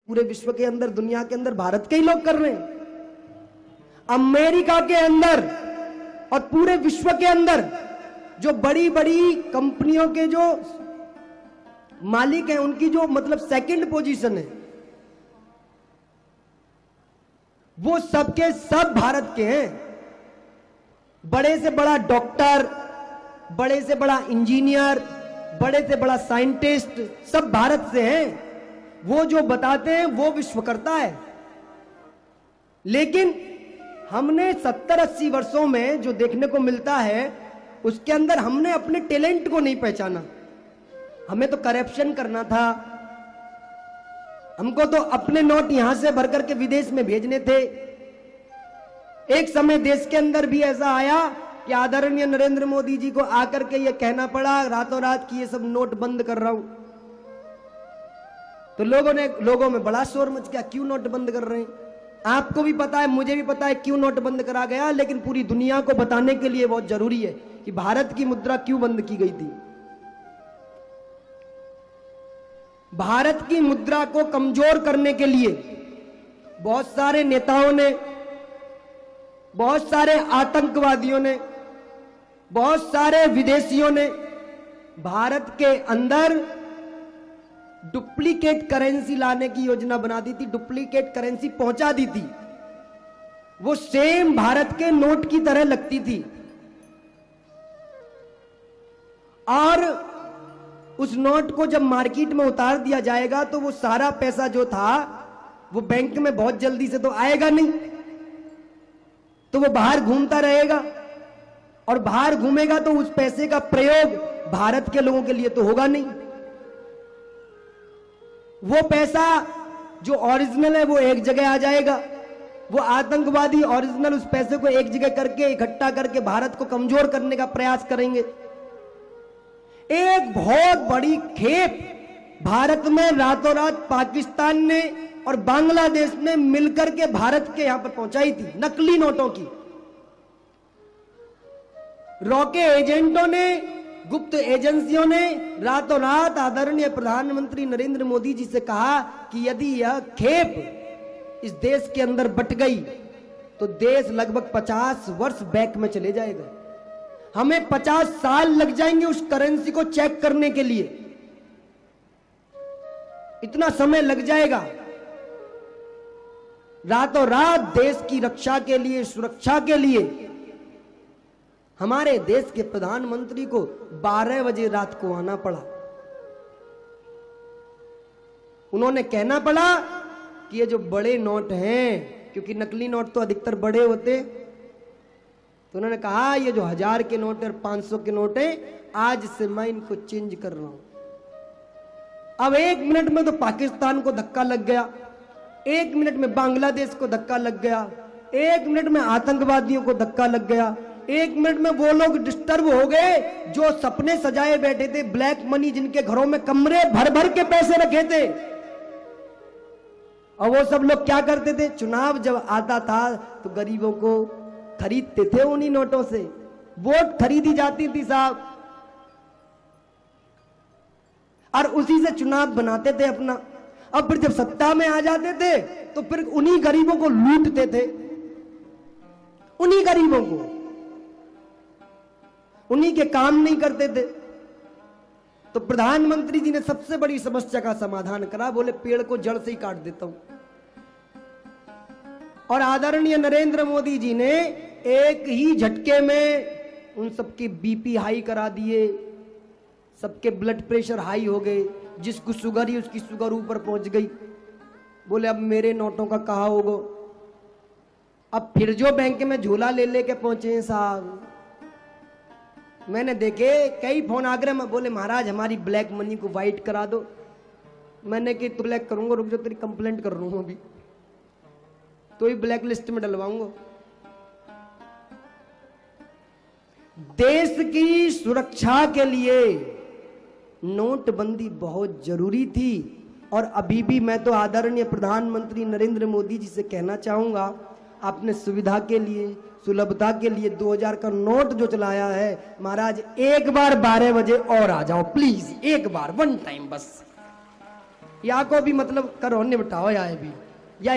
पूरे विश्व के अंदर, दुनिया के अंदर भारत के ही लोग कर रहे हैं। अमेरिका के अंदर और पूरे विश्व के अंदर जो बड़ी बड़ी कंपनियों के जो मालिक हैं, उनकी जो मतलब सेकंड पोजीशन है, वो सबके सब भारत के हैं। बड़े से बड़ा डॉक्टर, बड़े से बड़ा इंजीनियर, बड़े से बड़ा साइंटिस्ट सब भारत से हैं। वो जो बताते हैं वो विश्व करता है। लेकिन हमने 70-80 वर्षों में जो देखने को मिलता है, उसके अंदर हमने अपने टैलेंट को नहीं पहचाना। हमें तो करप्शन करना था, हमको तो अपने नोट यहां से भर करके विदेश में भेजने थे। एक समय देश के अंदर भी ऐसा आया कि आदरणीय नरेंद्र मोदी जी को आकर के ये कहना पड़ा रातों रात कि ये सब नोट बंद कर रहा हूं। तो लोगों में बड़ा शोर मच गया, क्यों नोट बंद कर रहे हैं? आपको भी पता है, मुझे भी पता है क्यों नोट बंद करा गया, लेकिन पूरी दुनिया को बताने के लिए बहुत जरूरी है कि भारत की मुद्रा क्यों बंद की गई थी। भारत की मुद्रा को कमजोर करने के लिए बहुत सारे नेताओं ने, बहुत सारे आतंकवादियों ने, बहुत सारे विदेशियों ने भारत के अंदर डुप्लीकेट करेंसी लाने की योजना बना दी थी, डुप्लीकेट करेंसी पहुंचा दी थी। वो सेम भारत के नोट की तरह लगती थी और उस नोट को जब मार्केट में उतार दिया जाएगा तो वो सारा पैसा जो था वो बैंक में बहुत जल्दी से तो आएगा नहीं, तो वो बाहर घूमता रहेगा और बाहर घूमेगा तो उस पैसे का प्रयोग भारत के लोगों के लिए तो होगा नहीं। वो पैसा जो ओरिजिनल है वो एक जगह आ जाएगा, वो आतंकवादी ओरिजिनल उस पैसे को एक जगह करके इकट्ठा करके भारत को कमजोर करने का प्रयास करेंगे। एक बहुत बड़ी खेप भारत में रातों रात पाकिस्तान ने और बांग्लादेश ने मिलकर के भारत के यहां पर पहुंचाई थी, नकली नोटों की। रॉके एजेंटों ने, गुप्त एजेंसियों ने रातों रात आदरणीय प्रधानमंत्री नरेंद्र मोदी जी से कहा कि यदि यह खेप इस देश के अंदर बट गई तो देश लगभग 50 वर्ष बैक में चले जाएगा। हमें 50 साल लग जाएंगे उस करेंसी को चेक करने के लिए, इतना समय लग जाएगा। रातों रात देश की रक्षा के लिए, सुरक्षा के लिए हमारे देश के प्रधानमंत्री को 12 बजे रात को आना पड़ा। उन्होंने कहना पड़ा कि ये जो बड़े नोट हैं, क्योंकि नकली नोट तो अधिकतर बड़े होते, तो उन्होंने कहा ये जो 1000 के नोट और 500 के नोट हैं, आज से मैं इनको चेंज कर रहा हूं। अब 1 मिनट में तो पाकिस्तान को धक्का लग गया, 1 मिनट में बांग्लादेश को धक्का लग गया, 1 मिनट में आतंकवादियों को धक्का लग गया, 1 मिनट में वो लोग डिस्टर्ब हो गए जो सपने सजाए बैठे थे, ब्लैक मनी, जिनके घरों में कमरे भर भर के पैसे रखे थे। और वो सब लोग क्या करते थे, चुनाव जब आता था तो गरीबों को खरीदते थे उन्हीं नोटों से, वोट खरीदी जाती थी साहब, और उसी से चुनाव बनाते थे अपना। अब फिर जब सत्ता में आ जाते थे तो फिर उन्हीं गरीबों को लूटते थे, उन्हीं गरीबों को, उन्हीं के काम नहीं करते थे। तो प्रधानमंत्री जी ने सबसे बड़ी समस्या का समाधान करा, बोले पेड़ को जड़ से ही काट देता हूं। और आदरणीय नरेंद्र मोदी जी ने एक ही झटके में उन सबके बीपी हाई करा दिए, सबके ब्लड प्रेशर हाई हो गए, जिसको शुगर ही उसकी शुगर ऊपर पहुंच गई। बोले अब मेरे नोटों का कहा होगा। अब फिर जो बैंक में झोला ले लेके पहुंचे हैं साहब, मैंने देखे कई फोन आगरे में, बोले महाराज हमारी ब्लैक मनी को वाइट करा दो। मैंने कि तो ब्लैक करूंगा, रुक जाओ तेरी कंप्लेंट कर रहा हूं अभी, तो ही ब्लैक लिस्ट में डलवाऊंगा। देश की सुरक्षा के लिए नोटबंदी बहुत जरूरी थी। और अभी भी मैं तो आदरणीय प्रधानमंत्री नरेंद्र मोदी जी से कहना चाहूंगा, आपने सुविधा के लिए, सुलभता के लिए 2000 का नोट जो चलाया है, महाराज एक बार 12 बजे और आ जाओ प्लीज, एक बार, वन टाइम बस। या को भी मतलब करो निपटाओ या भी